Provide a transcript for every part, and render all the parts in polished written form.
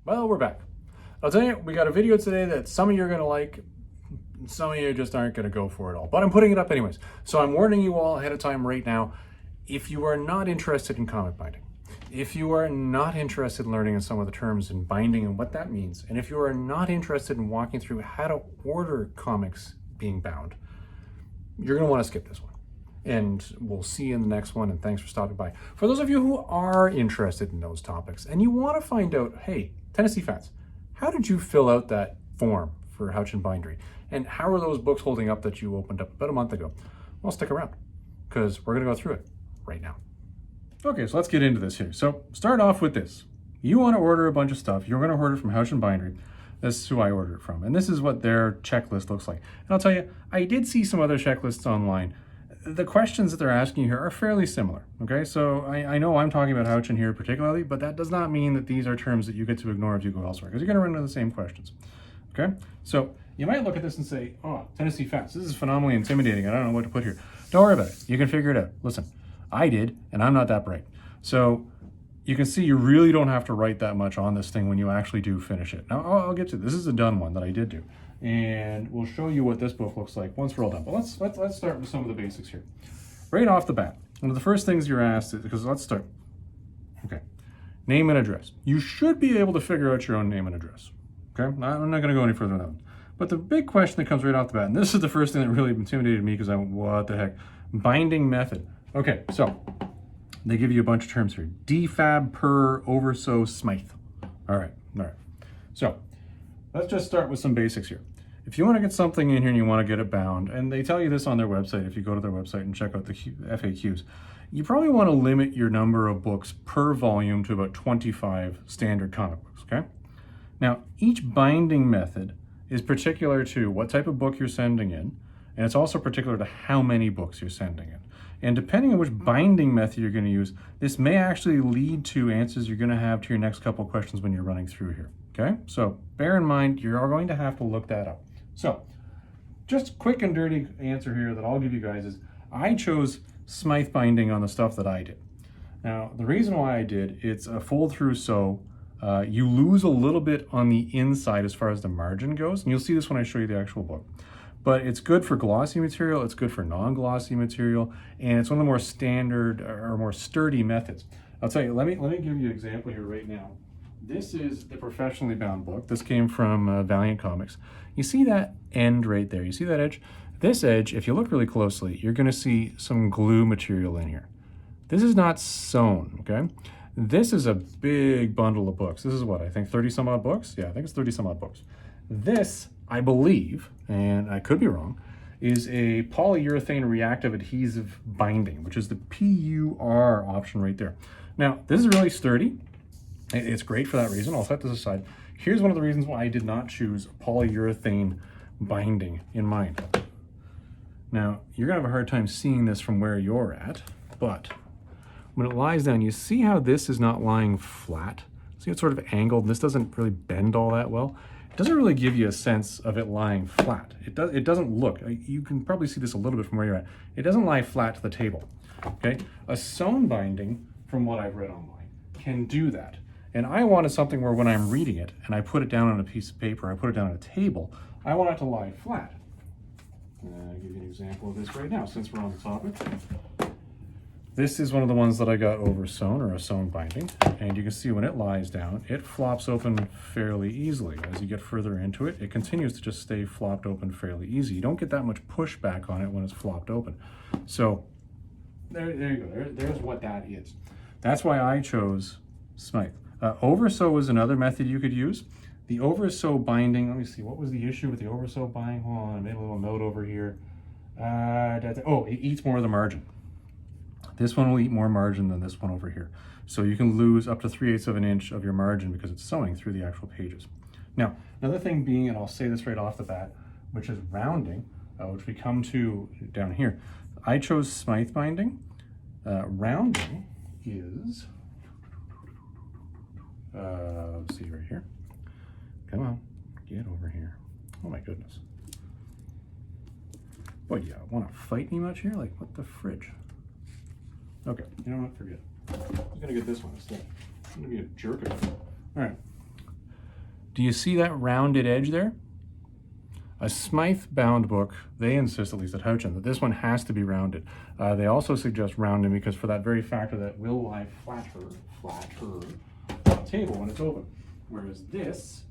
Well, we're back. I'll tell you, we got a video today that some of you are going to like, some of you just aren't going to go for it all. But I'm putting it up anyways. So I'm warning you all ahead of time right now, if you are not interested in comic binding, if you are not interested in learning in some of the terms in binding and what that means, and if you are not interested in walking through how to order comics being bound, you're going to want to skip this one. And we'll see you in the next one, and thanks for stopping by. For those of you who are interested in those topics and you want to find out, hey, Tennessee fans, how did you fill out that form for Houchen Bindery? And how are those books holding up that you opened up about a month ago? Well, stick around, because we're going to go through it right now. Okay, so let's get into this here. So start off with this. You want to order a bunch of stuff. You're going to order from Houchen Bindery. This is who I ordered it from. And this is what their checklist looks like. And I'll tell you, I did see some other checklists online. The questions that they're asking you here are fairly similar, okay? So I know I'm talking about Houchen here particularly, but that does not mean that these are terms that you get to ignore if you go elsewhere, because you're gonna run into the same questions, okay? So you might look at this and say, oh, Tennessee Fats, this is phenomenally intimidating. I don't know what to put here. Don't worry about it. You can figure it out. Listen, I did, and I'm not that bright. So you can see you really don't have to write that much on this thing when you actually do finish it. Now, I'll get to this. This is a done one that I did do. And we'll show you what this book looks like once we're all done. But let's start with some of the basics here. Right off the bat, one of the first things you're asked is, because let's start, okay, name and address. You should be able to figure out your own name and address, okay? I'm not gonna go any further than that. But the big question that comes right off the bat, and this is the first thing that really intimidated me because I went, what the heck? Binding method. Okay, so they give you a bunch of terms here. Defab, per, oversew, smythe. All right. So let's just start with some basics here. If you want to get something in here and you want to get it bound, and they tell you this on their website, if you go to their website and check out the FAQs, you probably want to limit your number of books per volume to about 25 standard comic books, okay? Now, each binding method is particular to what type of book you're sending in, and it's also particular to how many books you're sending in. And depending on which binding method you're going to use, this may actually lead to answers you're going to have to your next couple of questions when you're running through here, okay? So bear in mind, you're going to have to look that up. So just a quick and dirty answer here that I'll give you guys is I chose Smythe binding on the stuff that I did. Now, the reason why I did, it's a fold through sew. You lose a little bit on the inside as far as the margin goes, and you'll see this when I show you the actual book. But it's good for glossy material, it's good for non-glossy material, and it's one of the more standard or more sturdy methods. I'll tell you, let me give you an example here right now. This is the professionally bound book. This came from Valiant Comics. You see that end right there? You see that edge? This edge, if you look really closely, you're gonna see some glue material in here. This is not sewn, okay? This is a big bundle of books. This is what, I think 30 some odd books? Yeah, I think it's 30 some odd books. This, I believe, and I could be wrong, is a polyurethane reactive adhesive binding, which is the PUR option right there. Now, this is really sturdy. It's great for that reason. I'll set this aside. Here's one of the reasons why I did not choose polyurethane binding in mine. Now, you're gonna have a hard time seeing this from where you're at, but when it lies down, you see how this is not lying flat? See, it's sort of angled, and this doesn't really bend all that well. It doesn't really give you a sense of it lying flat. It doesn't look, you can probably see this a little bit from where you're at. It doesn't lie flat to the table, okay? A sewn binding, from what I've read online, can do that. And I wanted something where when I'm reading it and I put it down on a piece of paper, I put it down on a table, I want it to lie flat. I'll give you an example of this right now, since we're on the topic. This is one of the ones that I got over sewn, or a sewn binding, and you can see when it lies down, it flops open fairly easily. As you get further into it, it continues to just stay flopped open fairly easy. You don't get that much pushback on it when it's flopped open. So there you go, there's what that is. That's why I chose Smythe. Oversew is another method you could use. The oversew binding, let me see, what was the issue with the oversew binding? Hold on, I made a little note over here. It eats more of the margin. This one will eat more margin than this one over here. So you can lose up to 3/8 of an inch of your margin because it's sewing through the actual pages. Now, another thing being, and I'll say this right off the bat, which is rounding, which we come to down here. I chose Smythe binding. Rounding is, let's see right here. Come on, get over here. Oh my goodness. Boy, yeah, want to fight me much here? Like, what the fridge? Okay, you know what, forget it. I'm gonna get this one instead. I'm gonna be a jerk about it. All right. Do you see that rounded edge there? A Smythe bound book, they insist, at least at Houchen, that this one has to be rounded. They also suggest rounding because for that very factor that will lie flatter on the table when it's open. Whereas this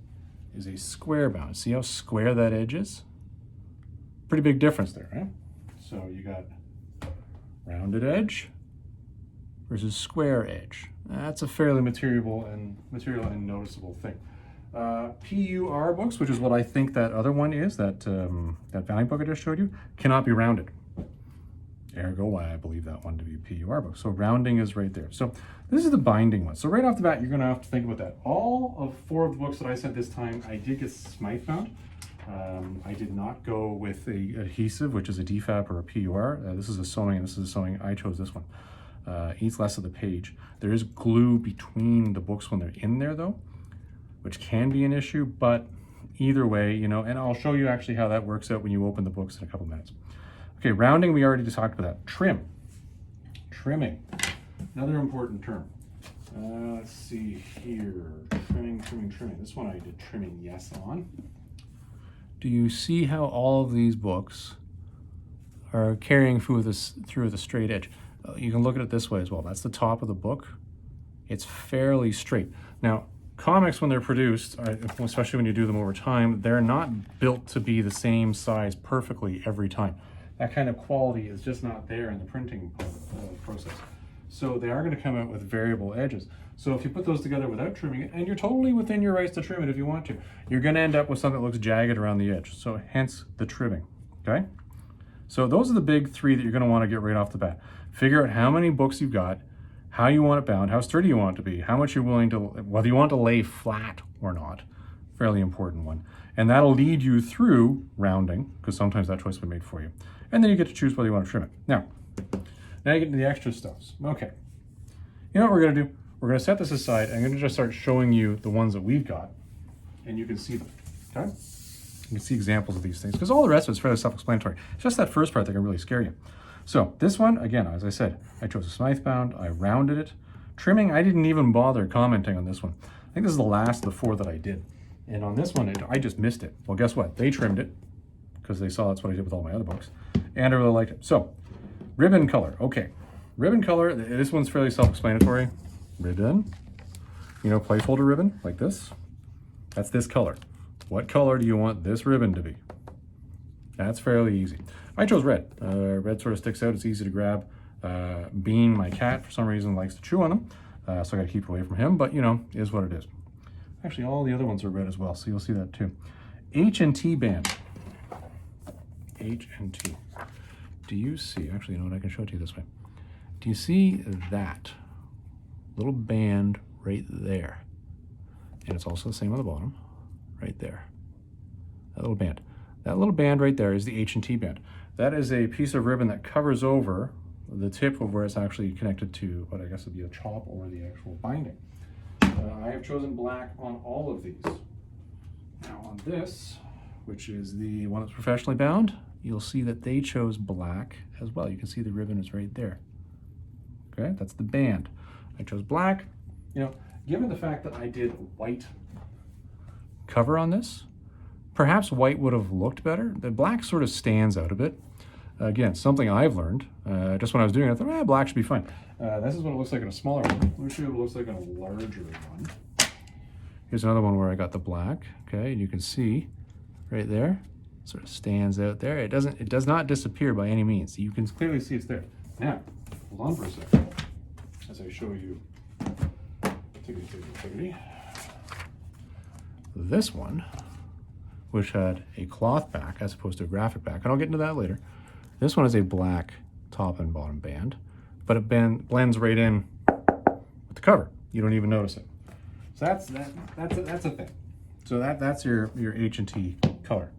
is a square bound. See how square that edge is? Pretty big difference there, right? So you got rounded edge versus square edge. That's a fairly material and noticeable thing. PUR books, which is what I think that other one is, that bounding book I just showed you, cannot be rounded. Ergo, why I believe that one to be a PUR book. So rounding is right there. So this is the binding one. So right off the bat, you're going to have to think about that. All of 4 of the books that I sent this time, I did get Smythe bound. I did not go with a adhesive, which is a DFAB or a PUR. This is a sewing, and this is a sewing. I chose this one. Eats less of the page. There is glue between the books when they're in there, though, which can be an issue, but either way, you know, and I'll show you actually how that works out when you open the books in a couple minutes. Okay, rounding, we already talked about that. Trimming, another important term. Let's see here, trimming. This one I did trimming yes on. Do you see how all of these books are carrying through with a straight edge? You can look at it this way as well. That's the top of the book. It's fairly straight. Now, comics, when they're produced, especially when you do them over time, they're not built to be the same size perfectly every time. That kind of quality is just not there in the printing process. So they are going to come out with variable edges. So if you put those together without trimming it, and you're totally within your rights to trim it if you want to, you're going to end up with something that looks jagged around the edge. So hence the trimming, okay? So those are the big 3 that you're going to want to get right off the bat. Figure out how many books you've got, how you want it bound, how sturdy you want it to be, how much you're willing to, whether you want to lay flat or not, fairly important one. And that'll lead you through rounding, because sometimes that choice will be made for you. And then you get to choose whether you want to trim it. Now you get into the extra stuffs. Okay, you know what we're going to do? We're going to set this aside. I'm going to just start showing you the ones that we've got, and you can see them, okay? You can see examples of these things, because all the rest of it's fairly self-explanatory. It's just that first part that can really scare you. So this one, again, as I said, I chose a Smythe bound, I rounded it. Trimming, I didn't even bother commenting on this one. I think this is the last of the 4 that I did. And on this one, I just missed it. Well, guess what? They trimmed it, because they saw that's what I did with all my other books. And I really liked it. So, ribbon color, okay. Ribbon color, this one's fairly self-explanatory. Ribbon, you know, placeholder ribbon, like this. That's this color. What color do you want this ribbon to be? That's fairly easy. I chose red. Red sort of sticks out, it's easy to grab. Bean, my cat, for some reason likes to chew on them, so I gotta keep away from him, but you know, is what it is. Actually, all the other ones are red as well, so you'll see that too. H&T band. H&T. Do you see, actually, you know what, I can show it to you this way. Do you see that little band right there? And it's also the same on the bottom, right there. That little band. That little band right there is the H&T band. That is a piece of ribbon that covers over the tip of where it's actually connected to what I guess would be a chop or the actual binding. I have chosen black on all of these. Now on this, which is the one that's professionally bound, you'll see that they chose black as well. You can see the ribbon is right there. Okay, that's the band. I chose black. You know, given the fact that I did white cover on this, perhaps white would have looked better. The black sort of stands out a bit. Again, something I've learned. Just when I was doing it, I thought, black should be fine. This is what it looks like in a smaller one. Let me show you what it looks like in a larger one. Here's another one where I got the black, okay, and you can see right there, sort of stands out there. It does not disappear by any means. You can clearly see it's there. Now, hold on for a second as I show you. This one, which had a cloth back as opposed to a graphic back, and I'll get into that later. This one is a black top and bottom band, but it blends right in with the cover. You don't even notice it. So that's a thing. So that's your H&T color.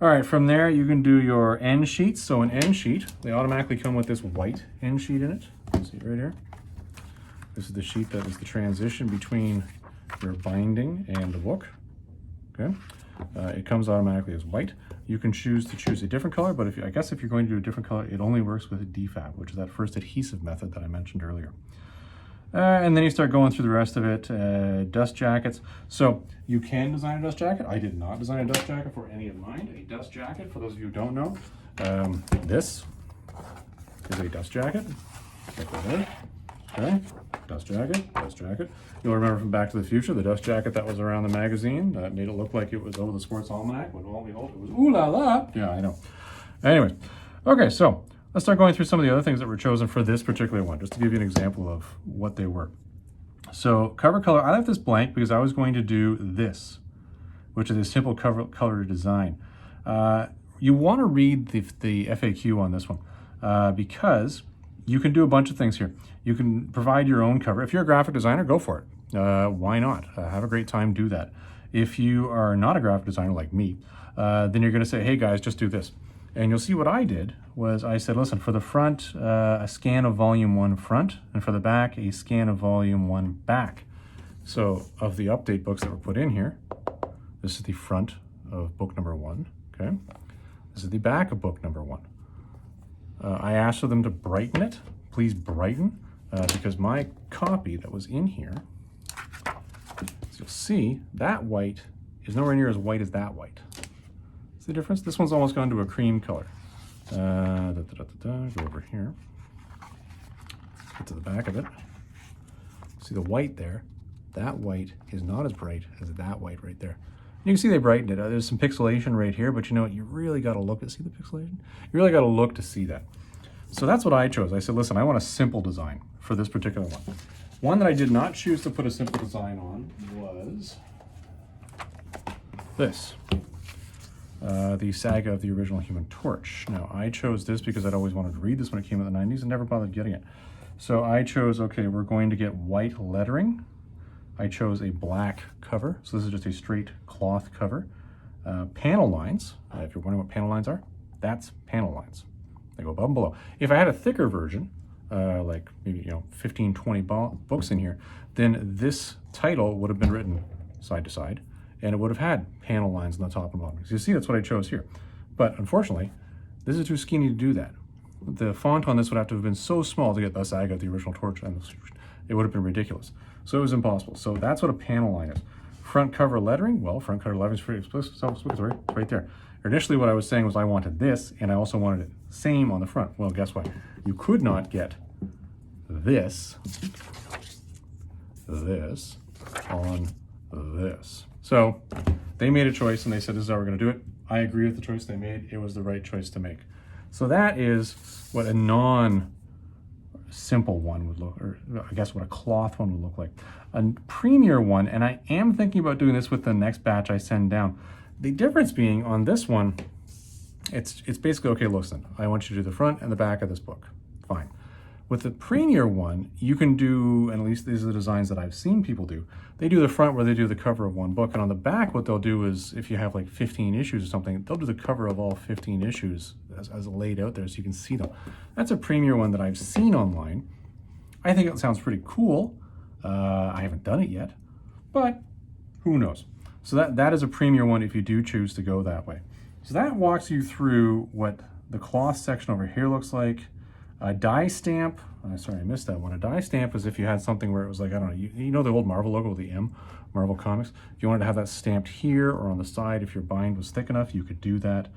All right, from there you can do your end sheets. So an end sheet, they automatically come with this white end sheet in it. You can see it right here. This is the sheet that is the transition between your binding and the book. Okay, it comes automatically as white. You can choose to choose a different color, but I guess if you're going to do a different color, it only works with a DFAB, which is that first adhesive method that I mentioned earlier. And then you start going through the rest of it. Dust jackets. So you can design a dust jacket. I did not design a dust jacket for any of mine. A dust jacket, for those of you who don't know, this is a dust jacket. Like that. Okay, dust jacket, dust jacket. You'll remember from Back to the Future, the dust jacket that was around the magazine that made it look like it was over the sports almanac, when lo and behold, it was ooh la la. Yeah, I know. Anyways, okay, so let's start going through some of the other things that were chosen for this particular one, just to give you an example of what they were. So cover color, I left this blank because I was going to do this, which is a simple cover color design. You want to read the FAQ on this one because you can do a bunch of things here. You can provide your own cover. If you're a graphic designer, go for it. Why not? Have a great time, do that. If you are not a graphic designer like me, then you're going to say, hey guys, just do this. And you'll see what I did was I said, listen, for the front, a scan of volume 1 front, and for the back, a scan of volume 1 back. So of the update books that were put in here, this is the front of book number 1, okay? This is the back of book number 1. I asked for them to brighten it. Please brighten, because my copy that was in here, as you'll see, that white is nowhere near as white as that white. See the difference? This one's almost gone to a cream color. Go over here. Get to the back of it. See the white there? That white is not as bright as that white right there. You can see they brightened it. There's some pixelation right here, but you know what? You really got to look at, see the pixelation? You really got to look to see that. So that's what I chose. I said, listen, I want a simple design for this particular one. One that I did not choose to put a simple design on was this. The saga of the original Human Torch. Now, I chose this because I'd always wanted to read this when it came in the 90s and never bothered getting it. So I chose, okay, we're going to get white lettering. I chose a black cover. So this is just a straight cloth cover. Panel lines, if you're wondering what panel lines are, that's panel lines. They go above and below. If I had a thicker version, like maybe 15, 20 books in here, then this title would have been written side to side, and it would have had panel lines on the top and bottom. So you see, that's what I chose here. But unfortunately, this is too skinny to do that. The font on this would have to have been so small to get the saga of the original Torch, and it would have been ridiculous. So it was impossible. So that's what a panel line is. Front cover lettering, well, front cover lettering is pretty explicit, self-explanatory, it's right there. Initially what I was saying was I wanted this, and I also wanted it same on the front. Well, guess what? You could not get this on this. So they made a choice and they said, this is how we're gonna do it. I agree with the choice they made. It was the right choice to make. So that is what a non-simple one would look, or I guess what a cloth one would look like. A premier one, and I am thinking about doing this with the next batch I send down. The difference being on this one, it's basically, okay, listen, I want you to do the front and the back of this book. Fine. With the premier one, you can do, and at least these are the designs that I've seen people do, they do the front where they do the cover of one book, and on the back what they'll do is, if you have like 15 issues or something, they'll do the cover of all 15 issues as laid out there so you can see them. That's a premier one that I've seen online. I think it sounds pretty cool. I haven't done it yet, but who knows? So that is a premier one if you do choose to go that way. So that walks you through what the cloth section over here looks like. A die stamp, sorry, I missed that one. A die stamp is if you had something where it was like, I don't know, you know the old Marvel logo with the M, Marvel Comics? If you wanted to have that stamped here or on the side, if your bind was thick enough, you could do that.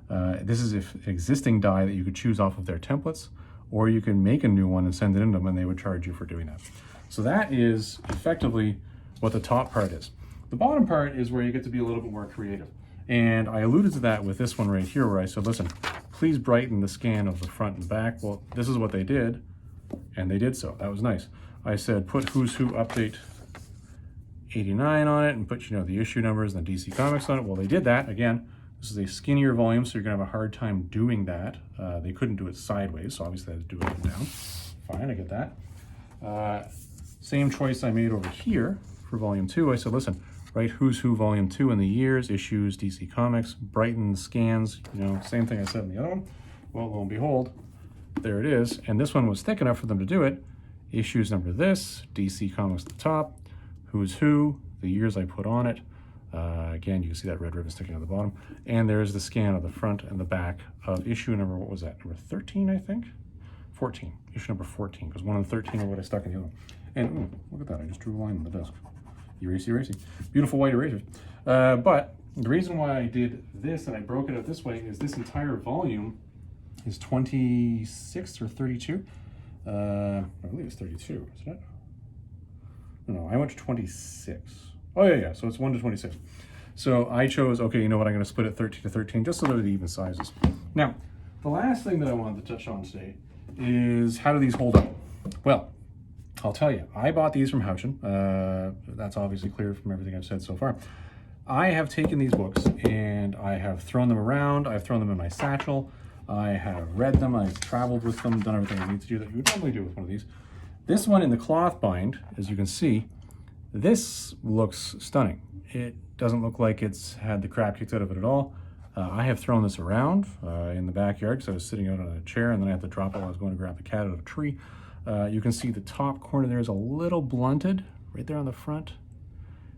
This is if existing die that you could choose off of their templates, or you can make a new one and send it in to them and they would charge you for doing that. So that is effectively what the top part is. The bottom part is where you get to be a little bit more creative. And I alluded to that with this one right here where I said, listen, please brighten the scan of the front and back. Well, this is what they did, and they did so. That was nice. I said, put Who's Who Update 89 on it and put, the issue numbers and the DC Comics on it. Well, they did that. Again, this is a skinnier volume, so you're gonna have a hard time doing that. They couldn't do it sideways, so obviously they had to do it up and down. Fine, I get that. Same choice I made over here for volume 2. I said, listen, write Who's Who volume 2 in the years, issues, DC Comics, brighten the scans, same thing I said in the other one. Well, lo and behold, there it is. And this one was thick enough for them to do it. Issues number this, DC Comics at the top, Who's Who, the years I put on it. Again, you can see that red ribbon sticking on the bottom. And there's the scan of the front and the back of issue number, what was that? Number 13, I think? 14, issue number 14, because 1 and 13 are what I stuck in the other one. And ooh, look at that, I just drew a line on the desk. Erasy, erasy. Beautiful white erasers. But the reason why I did this and I broke it out this way is this entire volume is 26 or 32. I believe it's 32, isn't it? No, I went to 26. Oh yeah, so it's 1 to 26. So I chose, okay, you know what, I'm gonna split it 13 to 13, just so that they're even sizes. Now, the last thing that I wanted to touch on today is how do these hold up? Well, I'll tell you, I bought these from Houchen. That's obviously clear from everything I've said so far. I have taken these books and I have thrown them around. I've thrown them in my satchel. I have read them. I've traveled with them, done everything I need to do that you would normally do with one of these. This one in the cloth bind, as you can see, this looks stunning. It doesn't look like it's had the crap kicked out of it at all. I have thrown this around in the backyard because I was sitting out on a chair and then I had to drop it while I was going to grab the cat out of a tree. You can see the top corner there is a little blunted right there on the front.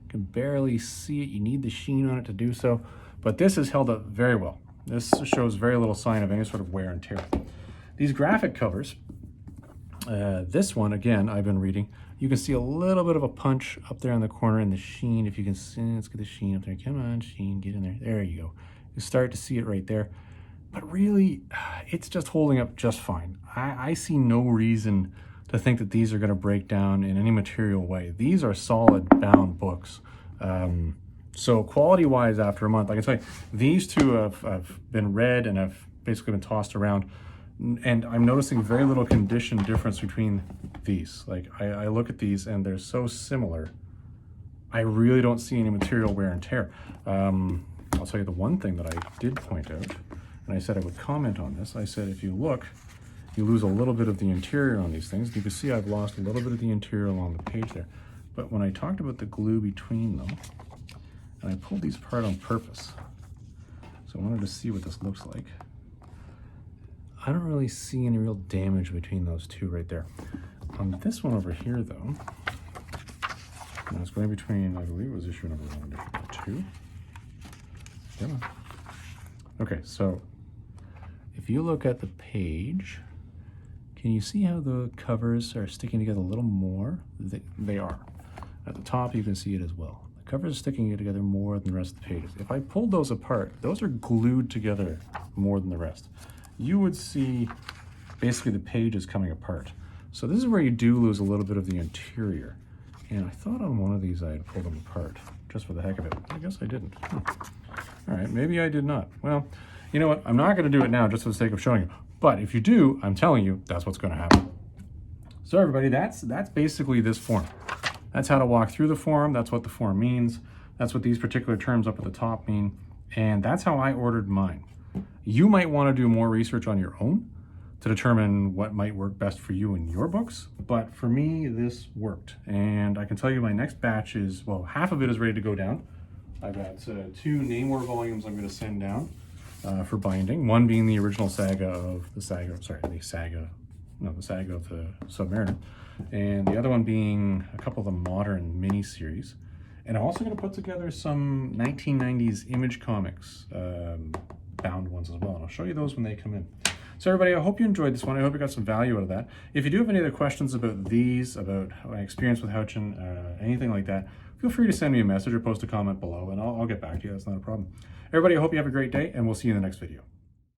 You can barely see it. You need the sheen on it to do so. But this has held up very well. This shows very little sign of any sort of wear and tear. These graphic covers, this one, again, I've been reading. You can see a little bit of a punch up there in the corner in the sheen. If you can see, let's get the sheen up there. Come on, sheen, get in there. There you go. You start to see it right there. But really, it's just holding up just fine. I see no reason to think that these are going to break down in any material way. These are solid bound books. So quality-wise, after a month, I can tell you, these two have been read and have basically been tossed around. And I'm noticing very little condition difference between these. Like, I look at these and they're so similar. I really don't see any material wear and tear. I'll tell you the one thing that I did point out, and I said I would comment on this. I said, if you look, you lose a little bit of the interior on these things. You can see I've lost a little bit of the interior along the page there. But when I talked about the glue between them, and I pulled these apart on purpose, so I wanted to see what this looks like. I don't really see any real damage between those two right there. On this one over here, though, and it's going between, I believe it was issue number 1 and issue number 2. Come on. Okay, so if you look at the page, can you see how the covers are sticking together a little more? They are. At the top, you can see it as well. The covers are sticking together more than the rest of the pages. If I pulled those apart, those are glued together more than the rest. You would see basically the pages coming apart. So this is where you do lose a little bit of the interior. And I thought on one of these I had pulled them apart, just for the heck of it. I guess I didn't. All right, maybe I did not. Well, you know what? I'm not going to do it now just for the sake of showing you. But if you do, I'm telling you, that's what's going to happen. So everybody, that's basically this form. That's how to walk through the form. That's what the form means. That's what these particular terms up at the top mean. And that's how I ordered mine. You might want to do more research on your own to determine what might work best for you in your books. But for me, this worked. And I can tell you my next batch is, well, half of it is ready to go down. I've got 2 Namor volumes I'm going to send down for binding. One being the original saga of the saga of the Submariner. And the other one being a couple of the modern mini-series. And I'm also going to put together some 1990s Image Comics bound ones as well. And I'll show you those when they come in. So everybody, I hope you enjoyed this one. I hope you got some value out of that. If you do have any other questions about these, about my experience with Houchen, anything like that, feel free to send me a message or post a comment below and I'll get back to you. That's not a problem. Everybody, I hope you have a great day and we'll see you in the next video.